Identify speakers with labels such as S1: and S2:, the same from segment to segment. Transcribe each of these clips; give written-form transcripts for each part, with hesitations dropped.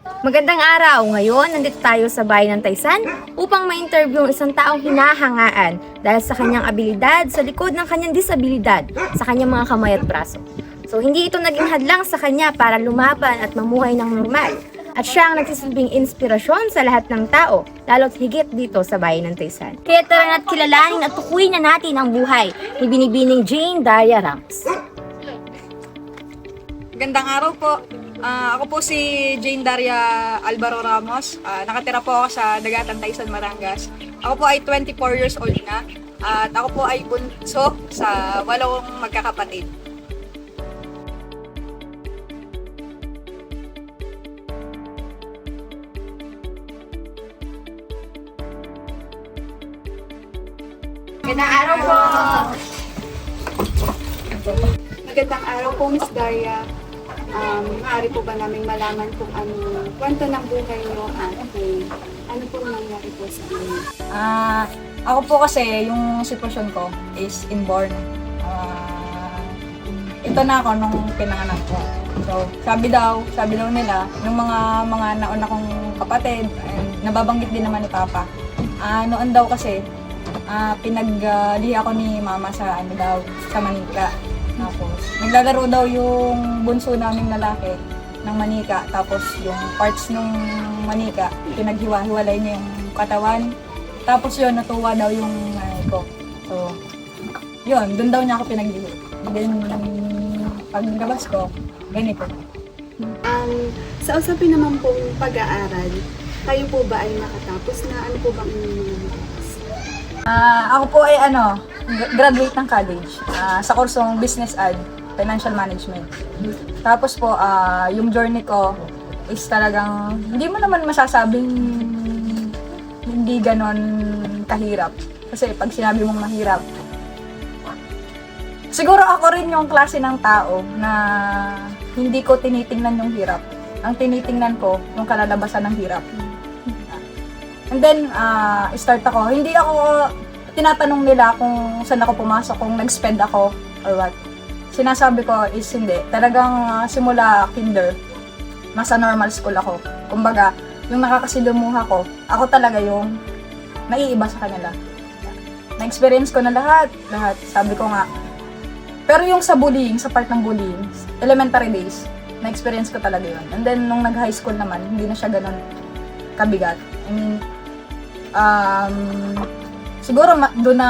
S1: Magandang araw! Ngayon, nandito tayo sa bayan ng Taysan upang ma-interview ang isang taong hinahangaan dahil sa kanyang abilidad sa likod ng kanyang disabilidad sa kanyang mga kamay at braso. So, hindi ito naging hadlang sa kanya para lumaban at mamuhay ng normal. At siya ang nagsisilbing inspirasyon sa lahat ng tao, lalo't higit dito sa bayan ng Taysan. Kaya tara na't kilalanin at tukuyin na natin ang buhay ni Binibining Jane Daria Rams.
S2: Magandang araw po. Ako po si Jane Daria Alvaro Ramos. Nakatira po ako sa Dagatan, Taysan, Marangas. Ako po ay 24 years old na. At ako po ay bunso sa 8 magkakapatid.
S1: Magandang araw po!
S3: Magandang araw po, Miss Daria. Maaari po ba namin malaman kung ano kwento ng buhay niyo at ano po nangyari po sa inyo?
S2: Ako po kasi, yung sitwasyon ko is inborn. Ito na ako nung pinanganak ko. So, sabi daw nila, yung mga nauna kong kapatid, nababanggit din naman ni Papa. Noon daw kasi, pinaglihi ako ni Mama sa sa Manika. Tapos, naglalaro daw yung bunso naming lalaki ng manika. Tapos, yung parts ng manika, pinaghiwa-hiwalay niya yung katawan. Tapos yun, natuwa daw yung nanay ko. So, yun, dun daw niya ako pinaglihi. Then, paglabas ko, ganito.
S3: Sa usapin naman pong pag-aaral, kayo po ba ay nakatapos na? Ano po bang inyong mga nabas?
S2: Ako po ay graduate ng college sa kursong Business Ad, Financial Management. Tapos po, yung journey ko is talagang, hindi mo naman masasabing hindi ganon kahirap. Kasi pag sinabi mong mahirap, siguro ako rin yung klase ng tao na hindi ko tinitingnan yung hirap. Ang tinitingnan ko, yung kalalabasan ng hirap. And then, start ako. Hindi ako tinatanong nila kung saan ako pumasok, kung nag-spend ako or what. Sinasabi ko is hindi. Talagang simula kinder, nasa normal school ako. Kumbaga, yung nakakasilumuha ko, ako talaga yung naiiba sa kanila. Na-experience ko na lahat. Sabi ko nga. Pero yung sa bullying, sa part ng bullying, elementary days, na-experience ko talaga yun. And then, nung nag-high school naman, hindi na siya ganun kabigat. I mean, siguro doon na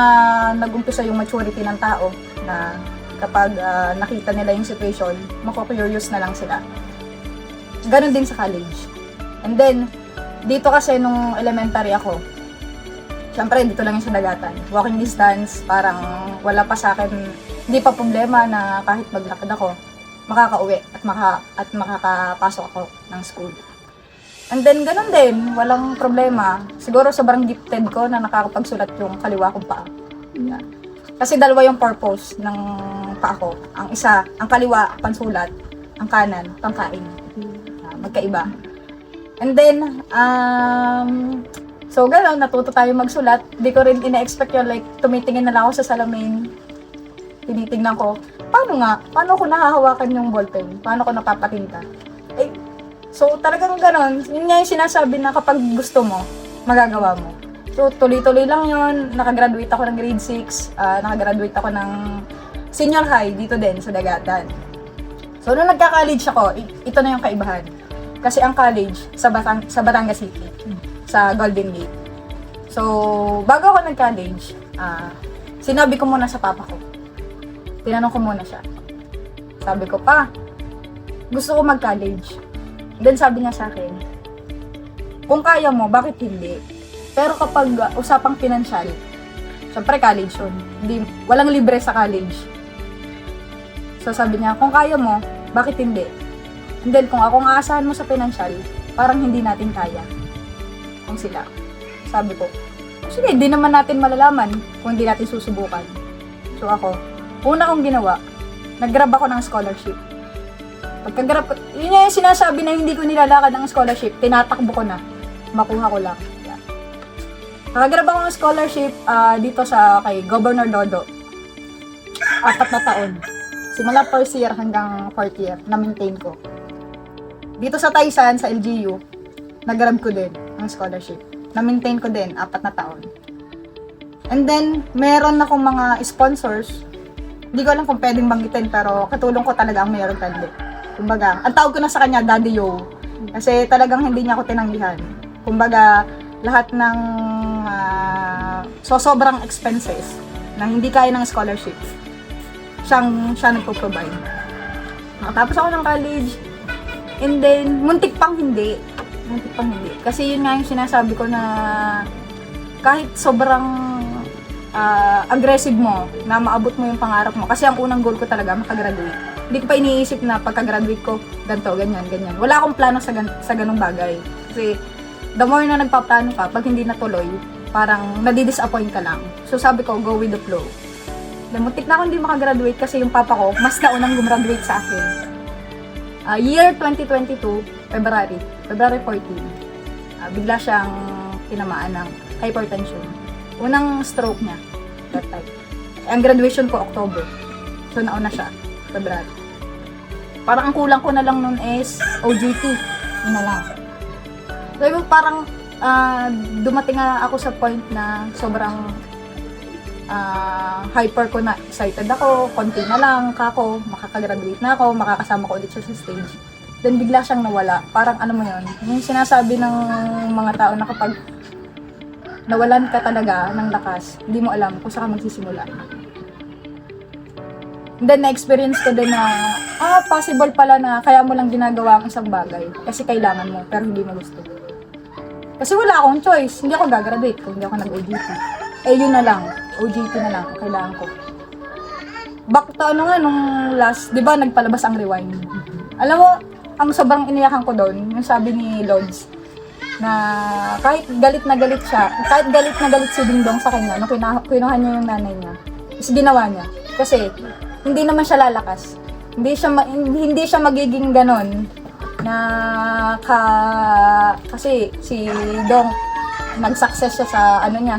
S2: nag-umpisa yung maturity ng tao na kapag nakita nila yung situation, mako-curious na lang sila. Ganon din sa college. And then, dito kasi nung elementary ako, syempre dito lang yung sa Dagatan. Walking distance, parang wala pa sa akin, hindi pa problema na kahit maglakad ako, makakauwi at makakapasok ako ng school. And then, ganun din, walang problema. Siguro sobrang gifted ko na nakakapagsulat yung kaliwa kong paa. Yeah. Kasi dalawa yung purpose ng paa ko. Ang isa, ang kaliwa, pansulat. Ang kanan, pangkain. Magkaiba. And then, so gano'n, natuto tayo magsulat. Di ko rin ina-expect yun, like, tumitingin na lang ako sa salamin. Tinitingnan ko, paano ko nahahawakan yung ballpen? Paano ko napapatinta? So, talagang ganon. Yun nga yung sinasabi na kapag gusto mo, magagawa mo. So, tuloy-tuloy lang yun. Nakagraduate ako ng grade 6. Nakagraduate ako ng senior high dito din sa Dagatan. So, nung nagka-college ako, ito na yung kaibahan. Kasi ang college sa Batangas City, sa Golden Gate. So, bago ako nag-college, sinabi ko muna sa papa ko. Tinanong ko muna siya. Sabi ko, Pa, gusto ko mag-college. Then sabi niya sa akin, kung kaya mo, bakit hindi? Pero kapag usapang pinansyal, syempre college yun. Walang libre sa college. So sabi niya, kung kaya mo, bakit hindi? And then kung ako ang aasahan mo sa pinansyal, parang hindi natin kaya. Kung sila. Sabi ko, sige, hindi naman natin malalaman kung hindi natin susubukan. So ako, una kong ginawa, nag-grab ako ng scholarship. Pagka-grab ko, yun yung sinasabi na hindi ko nilalakad ng scholarship, tinatakbo ko na. Makuha ko lang. Yeah. Nakagrab ako ng scholarship dito kay Governor Dodo. 4 na taon. Simula first year hanggang 4th year, na-maintain ko. Dito sa Taisan, sa LGU, nag-grab ko din ang scholarship. Na-maintain ko din, 4 na taon. And then, meron akong mga sponsors. Hindi ko alam kung pwedeng banggitin, pero katulong ko talaga ang Mayor Tande. Kumbaga, ang tawag ko na sa kanya, Daddy Yo. Kasi talagang hindi niya ako tinanggihan. Kumbaga, lahat ng sobrang expenses na hindi kaya ng scholarship, siya nagpo-provide. Nakatapos ako ng college, and then, muntik pang hindi. Kasi yun nga yung sinasabi ko na kahit sobrang aggressive mo, na maabot mo yung pangarap mo. Kasi ang unang goal ko talaga, makagraduate. Hindi ko pa iniisip na pagka-graduate ko, ganito, ganyan. Wala akong plano sa ganung bagay. Kasi, the more na nagpaplano ka, pag hindi natuloy, parang nadidisappoint ka lang. So sabi ko, go with the flow. Muntik na ako hindi makagraduate kasi yung papa ko, mas naunang gumraduate sa akin. Year 2022, February 14, bigla siyang tinamaan ng hypertension. Unang stroke niya, that time. Ang graduation ko, October. So nauna siya, February. Parang ang kulang ko na lang nun is OJT. Yun na lang. So parang dumating nga ako sa point na sobrang hyper ko na, excited ako, konti na lang kako, makakagraduate na ako, makakasama ko ulit siya sa stage. Then bigla siyang nawala. Parang ano mo yun, yung sinasabi ng mga tao na kapag nawalan ka talaga ng lakas, hindi mo alam kung saan ka magsisimula. Then na-experience ko din na, possible pala na kaya mo lang ginagawa ang isang bagay kasi kailangan mo, pero hindi mo gusto. Kasi wala akong choice, hindi ako gagraduate kung hindi ako nag-OJT. Yun na lang, OJT na lang, kailangan ko. Back to nung last, di ba nagpalabas ang Rewind? Alam mo, ang sobrang iniyakan ko doon, yung sabi ni Lods, na kahit galit na galit siya, kahit galit na galit si Dingdong sa kanya, nung kinuha niya yung nanay niya, is ginawa niya. Kasi, hindi naman siya lalakas. Hindi siya magiging ganon na kasi si Dong nag-success siya sa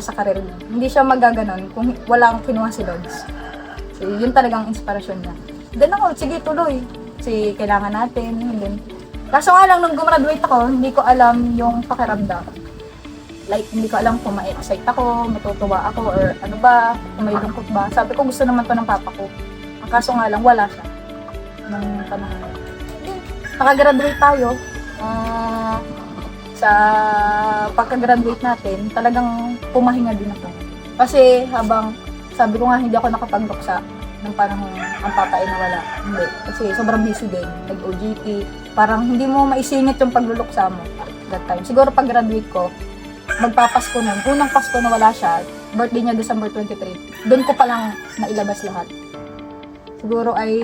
S2: sa career niya. Hindi siya magaganon kung walang kinuha si Lods. So, yun talagang inspirasyon niya. Then ako, sige tuloy. Kasi kailangan natin. And then, kaso nga lang, nung gumraduate ako, hindi ko alam yung pakiramdam. Like, hindi ko alam kung ma-excite ako, matutuwa ako, or ano ba, kung may lungkot ba. Sabi ko, gusto naman to ng papa ko. Ang kaso nga lang, wala siya. Nung panahon. Nakagraduate tayo. Sa pagka-graduate natin, talagang pumahinga din ako. Kasi habang, sabi ko nga, hindi ako nakapag-luksa ng panahon ang papa ay nawala. Hindi. Kasi sobrang busy din. Nag-OJT. Parang hindi mo maisingit yung pagluluksa mo that time. Siguro pag-graduate ko, magpapasko nun. Unang Pasko na wala siya, birthday niya December 23. Doon ko palang nailabas lahat. Siguro ay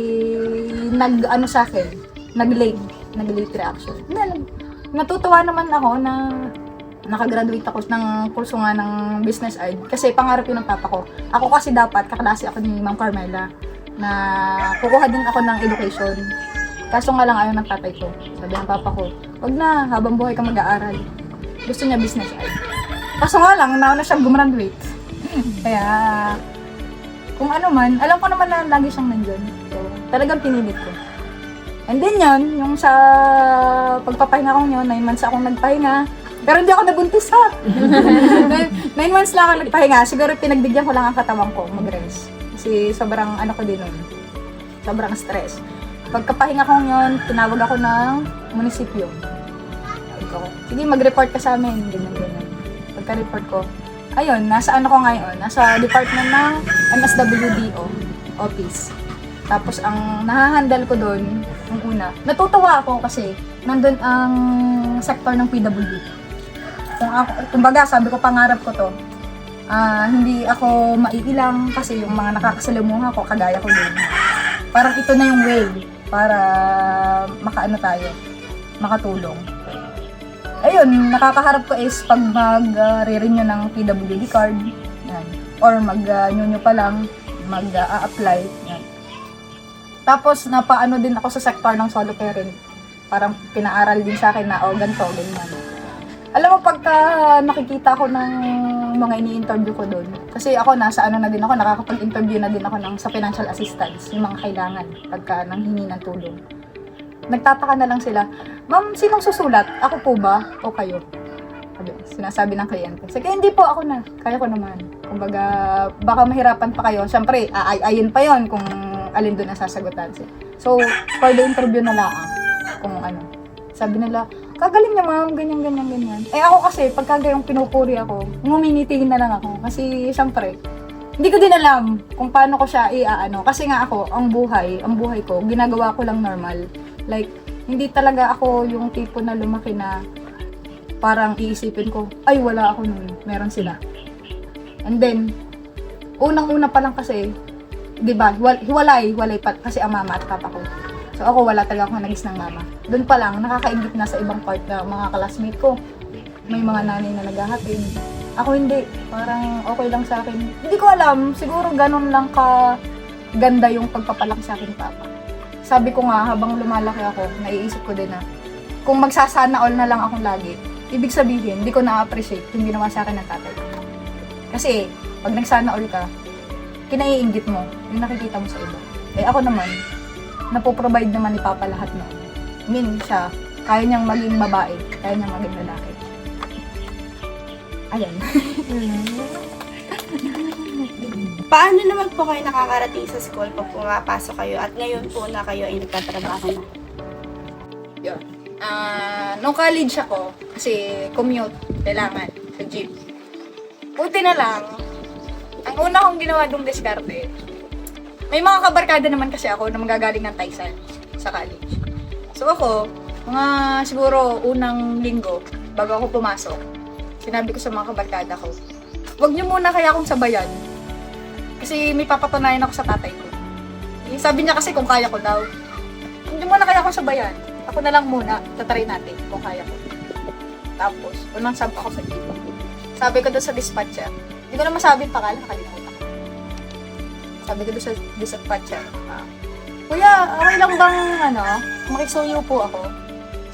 S2: sa akin, nag-late reaction. Natutuwa naman ako na nakagraduate ako ng kurso nga ng business ed kasi pangarap yun ng papa ko. Ako kasi dapat, kaklase ako ni Ma'am Carmela na kukuha din ako ng education. Kaso nga lang ayaw ng tatay ko. Sabi ng papa ko, wag na, habang buhay ka mag-aaral. Gusto niya business ed. Kaso nga lang, nauna siyang gumraduate. Kaya, kung ano man, alam ko naman na lagi siyang nandyan. So, talagang pinilit ko. And then yun, yung sa pagpapahinga ko yun, 9 months akong nagpahinga. Pero hindi ako nabuntis ha. 9 months lang ako nagpahinga. Siguro pinagbigyan ko lang ang katawan ko mag-rest. Kasi sobrang ko din nun. Sobrang stress. Pagkapahinga ko yun, tinawag ako ng munisipyo. Sige, mag-report ka sa amin. Ganyan. Pagka-report ko, ayun, nasa ako ngayon? Nasa department ng MSWDO office. Tapos ang nahahandle ko doon, yung una, natutuwa ako kasi nandun ang sector ng PWD. Kumbaga, sabi ko, pangarap ko to. Hindi ako maiilang kasi yung mga nakakasalamuha ko, kagaya ko din. Parang ito na yung way para makatulong. Ayun, nakakaharap ko is pag mag-re-renew ng PWD card, yan. Or mag-new pa lang, mag-a-apply, yan. Tapos, napaano din ako sa sector ng solo parent. Parang pinaaral din sa akin na, ganito, ganyan. Alam mo, pagka nakikita ko ng mga ini-interview ko doon, kasi ako, nasa na din ako, nakakapag-interview na din ako sa financial assistance, yung mga kailangan, pagka nanghingi ng tulong. nagtataka na lang sila, "Ma'am, sinong susulat? Ako po ba? O kayo?" Sinasabi ng kliyente. Sige, hindi po, ako na. Kaya ko naman. Kumbaga, baka mahirapan pa kayo. Siyempre, aayun pa yon kung alin doon ang sasagutan. So, for the interview na lang, kung ano. Sabi nila, "Kagaling niya, ma'am, ganyan, ganyan, ganyan." Eh ako kasi, pagka gayong pinupuri ako, nguminitingin na lang ako. Kasi, siyempre, hindi ko din alam kung paano ko siya iaano. Kasi nga ako, ang buhay ko, ginagawa ko lang normal. Like, hindi talaga ako yung tipo na lumaki na parang iisipin ko, ay wala ako nun, meron sila. And then, unang-una pa lang kasi, di ba, hiwalay pa kasi ang mama at papa ko. So ako, wala talaga akong nagis ng mama. Doon pa lang, nakakaingit na sa ibang part na mga classmate ko. May mga nanay na naghahatid. Ako hindi, parang okay lang sa akin. Hindi ko alam, siguro ganun lang ka ganda yung pagpapalaki sa akin papa. Sabi ko nga, habang lumalaki ako, naiisip ko din na, kung magsasana all na lang akong lagi, ibig sabihin, hindi ko na-appreciate yung ginawa sa akin ng tatay ko. Kasi, pag nagsana all ka, kinaiinggit mo, yung nakikita mo sa iba. Eh ako naman, napoprovide naman ni Papa lahat na. Siya, kaya niyang maging babae, kaya niyang maging lalaki. Ayan.
S4: Paano naman po kayo nakakarating sa school pag pumapasok kayo at ngayon po na kayo ay nagtatrabaho na?
S2: Yun. Nung college ako, kasi commute, kailangan, sa jeep. Buti na lang, ang una kong ginawa dong diskarte, may mga kabarkada naman kasi ako na magagaling ng Taisan sa college. So ako, mga siguro unang linggo, bago ako pumasok, sinabi ko sa mga kabarkada ko, "Wag niyo muna kaya akong sabayan. Kasi may papatunayan ako sa tatay ko." Sabi niya kasi kung kaya ko daw. "Wag niyo muna kaya akong sabayan. Ako na lang muna, tatry natin kung kaya ko." Tapos, unang sab ako sa jeep. Sabi ko doon sa dispatcher, hindi ko na masabi yung pangalan, nakalimutan ko. Sabi ko doon sa dispatcher, "Kuya, okay lang bang, makisuyo po ako?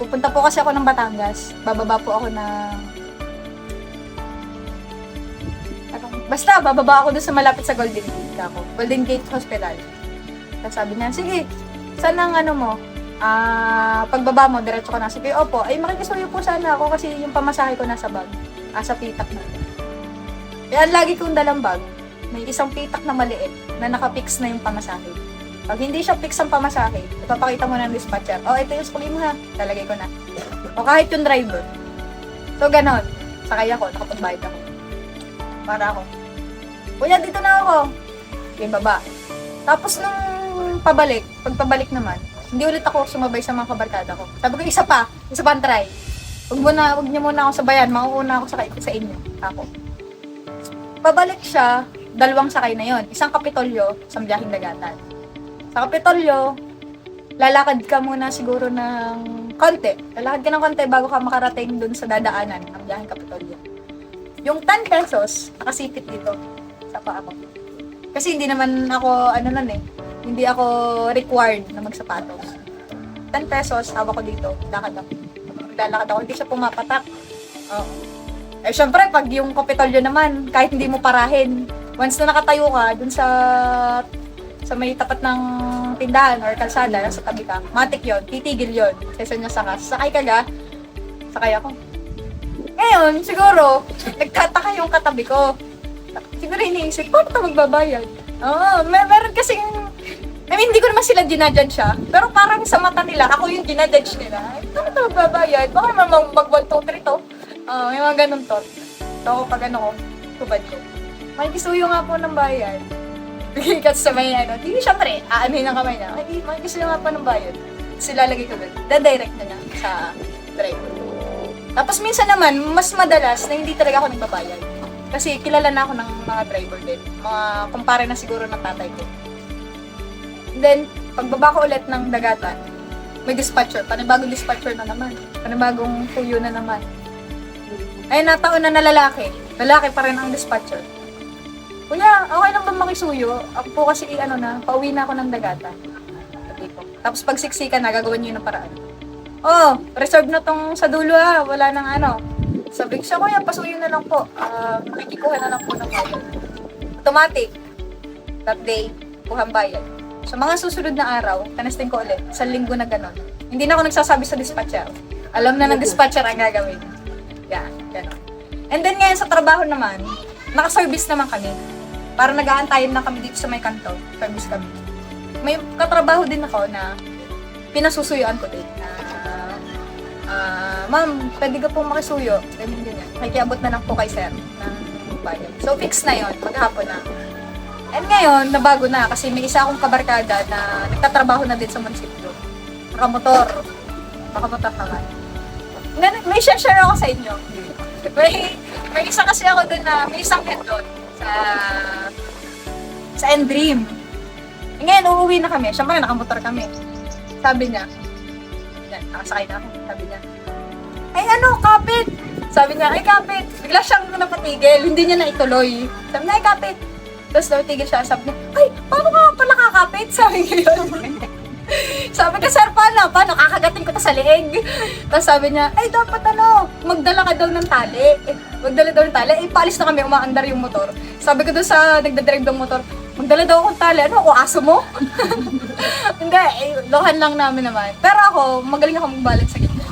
S2: Pupunta po kasi ako ng Batangas. Bababa po ako basta, bababa ako doon sa malapit sa Golden Gate ako. Golden Gate Hospital." Tapos sabi niya, "Sige, saan ang mo? Pagbaba mo, diretso ka na." Sige, "Opo, ay makikisuyo po sana ako kasi yung pamasahe ko nasa bag." Sa pitak na. Kaya lagi kong dalang bag, may isang pitak na maliit na nakapix na yung pamasahe. Pag hindi siya fix ang pamasahe, ipapakita mo ng dispatcher, "Ito yung sukli mo ha." Lalagay ko na. O kahit yung driver. So, ganon. Sakay ako, nakapagbayad ako. Para ako, "Kuya, dito na ako." Okay, baba. Tapos nung pagpabalik naman, hindi ulit ako sumabay sa mga kabarkada ko. Sabi ko, isa pa ang try. Wag niyo muna ako sabayan, mauuna ako sa inyo. Ako. Pabalik siya, 2 sakay na yon. Isang Kapitolyo, isang biyaheng dagatan. Sa Kapitolyo, lalakad ka muna siguro ng konti. Lalakad ka ng konti bago ka makarating dun sa dadaanan ng biyaheng Kapitolyo. Yung 10 pesos, nakasipit dito sa paa ko. Kasi hindi naman ako, hindi ako required na magsapatos. 10 pesos, hawak ko dito, lalakad ako, hindi siya pumapatak. Eh, syempre, pag yung Kapitolyo naman, kahit hindi mo parahin, once na nakatayo ka, dun sa may tapat ng tindahan or kalsada, nasa tabi ka, matik yon, titigil yon. Kesa niya sakay ka ga, sakay ako. Ngayon, siguro, nagtataka yung katabi ko. Siguro iniisip, paano ito magbabayad? Meron kasing, hindi ko naman sila ginajudge siya, pero parang sa mata nila, ako yung ginajudge nila. Paano ito magbabayad? Baka naman mag-1, 2, 3 to. May mga ganun to. So, pag tubad ko. Makikisuyo nga po ng bayad. Kasi sa may hindi syempre, aanin ang kamay niya. Makikisuyo nga po ng bayad. Sila lagay ko doon. Da-direct na niya sa driver. Tapos minsan naman, mas madalas na hindi talaga ako nagbabayad. Kasi kilala na ako ng mga driver din. Mga kumpare na siguro ng tatay ko. And then, pagbaba ko ulit ng dagatan, may dispatcher. Panibagong dispatcher na naman. Panibagong kuyo na naman. Ay, nataon na lalaki. Lalaki pa rin ang dispatcher. "Kuya, okay lang ba makisuyo? Ako po kasi pauwi na ako ng dagatan." Tapos pag siksikan na, gagawin niyo ng paraan. Reserve na tong sa dulo wala nang Sabi ko siya, "Kuya, pasuyo na lang po. Makikikuha na lang po ng bayad." Automatic. That day, kuhang bayad. Sa mga susunod na araw, tanastin ko ulit, sa linggo na gano'n. Hindi na ako nagsasabi sa dispatcher. Alam na ng dispatcher ang gagawin. Yan, gano'n. And then ngayon sa trabaho naman, naka-service naman kami. Para nag-aantayin na kami dito sa may kanto. Service kami. May katrabaho din ako na pinasusuyuan ko din. Ma'am, pwede ka pong makisuyo. Ganyan. Nakikiabot na lang po kay sir ng bayan. So, fix na yon, maghapon na. And ngayon, nabago na kasi may isa akong kabarkada na nagtatrabaho na din sa munisipyo. Nakamotor naman. May share ako sa inyo. May isa kasi ako dun na, may isang head doon sa N-Dream. Ngayon, uuwi na kami. Siyempre, nakamotor kami. Sabi niya, nakasakay na ako. Sabi niya, ay kapit! Sabi niya, ay kapit! Bigla siyang napatigil. Hindi niya na ituloy. Sabi niya, ay kapit! Tapos napatigil siya. Sabi niya, ay, paano ka pala kakapit? Sabi niya yun. Sabi ko, sir, paano? Kakagatin ko ta sa leeg. Tapos sabi niya, ay, dapat magdala ka daw ng tali. Magdala daw ng tali. Paalis na kami, umaandar yung motor. Sabi ko doon sa nagdadrive ng motor, magdala daw akong tali. Ako, aso mo? Hindi, lohan lang namin naman. Pero ako, magaling ako magbalance sa gitna.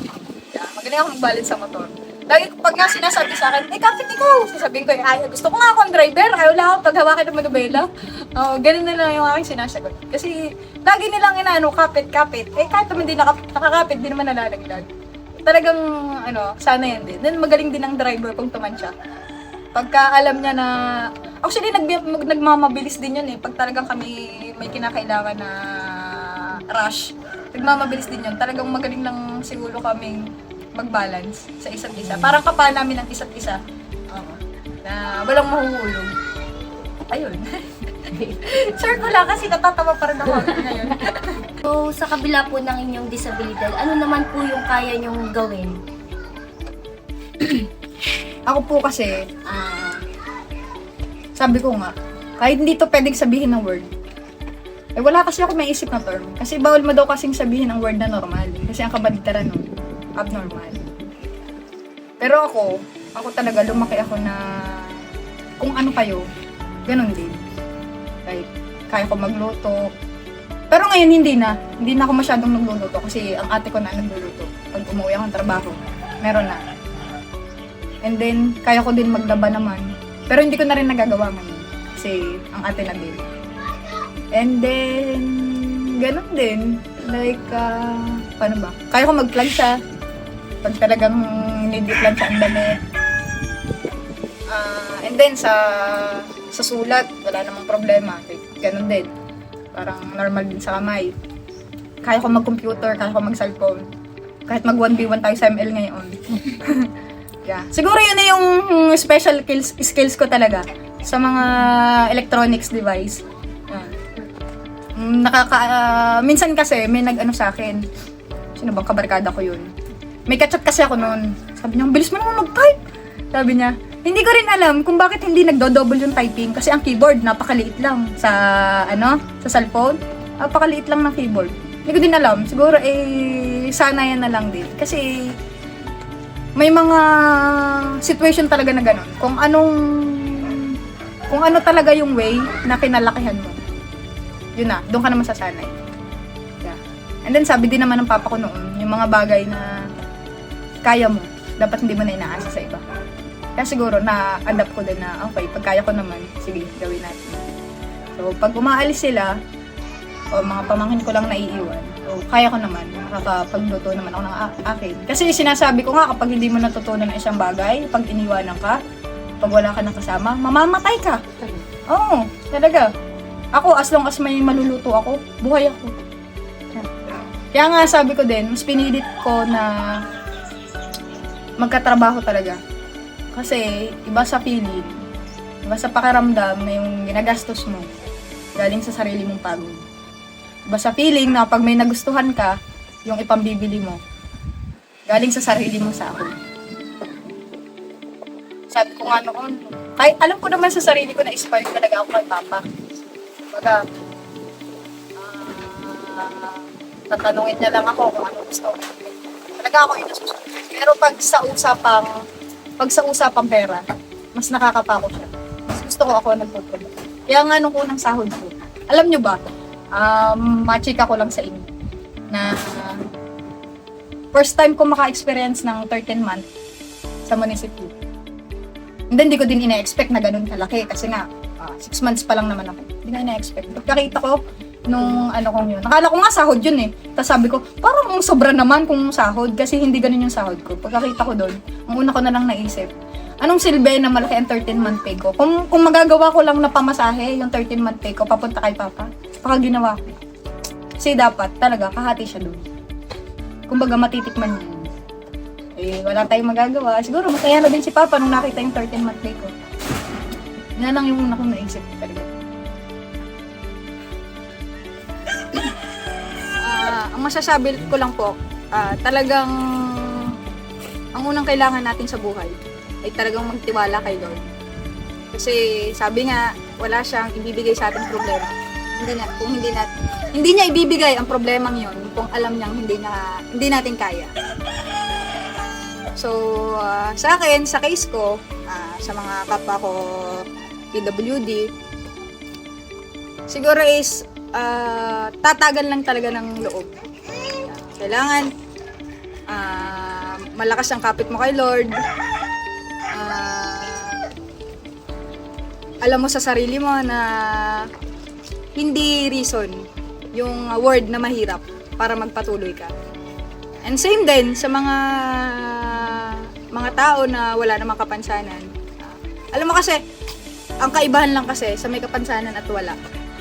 S2: Magaling ako magbalance sa motor. Lagi pag nga sinasabi sa akin, kapit ikaw. Sasabihin ko, ay, gusto ko nga akong driver. Ayaw lang ako paghawakin ng manubela. Ganun na lang yung aking sinasagot. Kasi, lagi nilang kapit. Kahit naman di nakakapit, di naman nalalaglag. Talagang, sana yan din. Then, magaling din ang driver kung tumansya. Pagka alam niya na, actually, nagmamabilis din yun Pag talagang kami may kinakailangan na rush, nagmamabilis din yun. Talagang magaling lang siguro kaming mag-balance sa isa't isa. Parang kapal namin ang isa't isa. Na walang mahuhulog. Ayun. Sure ko lang kasi natatawa pa rin ako ngayon.
S5: So, sa kabila po ng inyong disabilidad, ano naman po yung kaya nyong gawin?
S2: Ako po kasi, sabi ko nga, kahit hindi to pwedeng sabihin ng word, wala kasi ako may isip na term. Kasi bawal mo daw kasing sabihin ng word na normal. Kasi ang kabaligtaran nun, abnormal. Pero ako talaga lumaki ako na kung ano kayo, ganun din. Like, kaya ko magluto. Pero ngayon hindi na ako masyadong nagluluto kasi ang ate ko na nagluluto. Pag umuwi ako ng trabaho, meron na. And then, kaya ko din maglaba naman. Pero hindi ko na rin nagagawa ngayon kasi ang ate na din. And then, ganun din. Like, paano ba? Kaya ko mag-plancha. Pag talagang need i-plancha ang damit. And then, sa sulat, wala namang problema. Like, ganun din. Parang normal din sa kamay. Kaya ko mag-computer, kaya ko mag-cellphone. Kahit mag-1v1 tayo sa ML ngayon. Yeah. Siguro yun na yung special skills ko talaga sa mga electronics device. Minsan kasi may nag-ano sa akin. Sino bang kabarkada ko yun? May kachat kasi ako noon. Sabi niya, bilis mo naman mag-type. Sabi niya, hindi ko rin alam kung bakit hindi nagdo-double yung typing kasi ang keyboard napakaliit lang sa sa cellphone. Napakaliit lang ng keyboard. Hindi ko din alam. Siguro sana yan na lang din. Kasi may mga situation talaga na ganun. Kung ano talaga yung way na kinalakihan mo. Yun na, doon ka naman sasanay. Yeah. And then sabi din naman ng papa ko noon, yung mga bagay na kaya mo, dapat hindi mo na inaasa sa iba. Kaya siguro na-adapt ko din na, okay, pag kaya ko naman, sige, gawin natin. So, pag umaalis sila, o mga pamangkin ko lang naiiwan, so, kaya ko naman, makakapagluto naman ako ng akin. Kasi sinasabi ko nga, kapag hindi mo natutunan ng isang bagay, pag iniwanan ka, pag wala ka ng kasama, mamamatay ka. Oo, talaga. Ako, as long as may maluluto ako, buhay ako. Kaya nga sabi ko din, mas pinilit ko na magkatrabaho talaga. Kasi iba sa feeling, iba sa pakiramdam na yung ginagastos mo, galing sa sarili mong pagod. Iba sa feeling na pag may nagustuhan ka, yung ipambibili mo, galing sa sarili mong sahod. Sabi ko nga noon, kahit alam ko naman sa sarili ko na inspired talaga ako kay Papa. Baga, tatanungin niya lang ako kung ano gusto ko. Talaga ako yung nasusunod. Pero pag sa usapang pera, mas nakakapako siya. Mas gusto ko ako nagtutuloy. Kaya nga nung unang sahod ko, alam nyo ba, machika ko lang sa inyo, na First time ko maka-experience ng 13 month sa munisipyo. And then, hindi ko din ina-expect na ganun kalaki kasi nga, 6 months pa lang naman ako. Hindi ko ina-expect. Pagkakita ko, nung ano kong yun, nakala ko nga sahod yun eh. Tapos sabi ko, parang sobra naman kung sahod kasi hindi ganun yung sahod ko. Pagkakita ko doon, ang una ko na lang naisip, anong silbi na malaki ang 13-month pay ko? Kung magagawa ko lang na pamasahe, yung 13-month pay ko, papunta kay Papa, baka ginawa ko. Kasi dapat, talaga, kahati siya doon. Kumbaga, matitikman niya. Eh, wala tayong magagawa. Siguro, masaya na din si Papa nung nakita yung 13-month pay ko. Yan lang yung una kong naisip talaga. Ang masasabi ko lang po, talagang ang unang kailangan natin sa buhay ay talagang magtiwala kay Lord. Kasi sabi nga, wala siyang ibibigay sa ating problema. Hindi niya ibibigay ang problemang 'yon kung alam niyang hindi natin kaya. So, sa akin, sa case ko, sa mga kapwa ko PWD, siguro is tatagan lang talaga ng loob. Kailangan malakas ang kapit mo kay Lord. Alam mo sa sarili mo na hindi reason yung word na mahirap para magpatuloy ka. And same din sa mga tao na wala namang kapansanan. Alam mo kasi, ang kaibahan lang kasi sa may kapansanan at wala.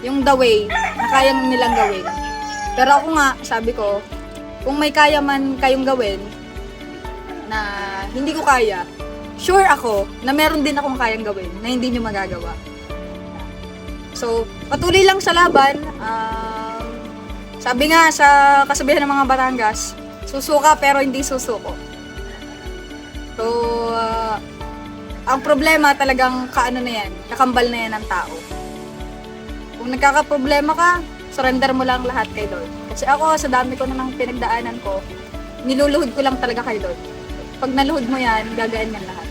S2: Yung the way na kayang nilang gawin. Pero ako nga, sabi ko, kung may kaya man kayong gawin na hindi ko kaya, sure ako na meron din akong kayang gawin na hindi nyo magagawa. So, patuloy lang sa laban. Sabi nga sa kasabihan ng mga Batangas, susuka pero hindi susuko. So, ang problema talagang kaano na yan, kakambal na yan ng tao. Kung nagkakaproblema ka, surrender mo lang lahat kay Lord. Kasi ako, sa dami ko na ng pinagdaanan ko, niluluhod ko lang talaga kay Lord. Pag naluhod mo yan, gagaan yan lahat.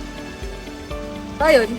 S2: So, ayun.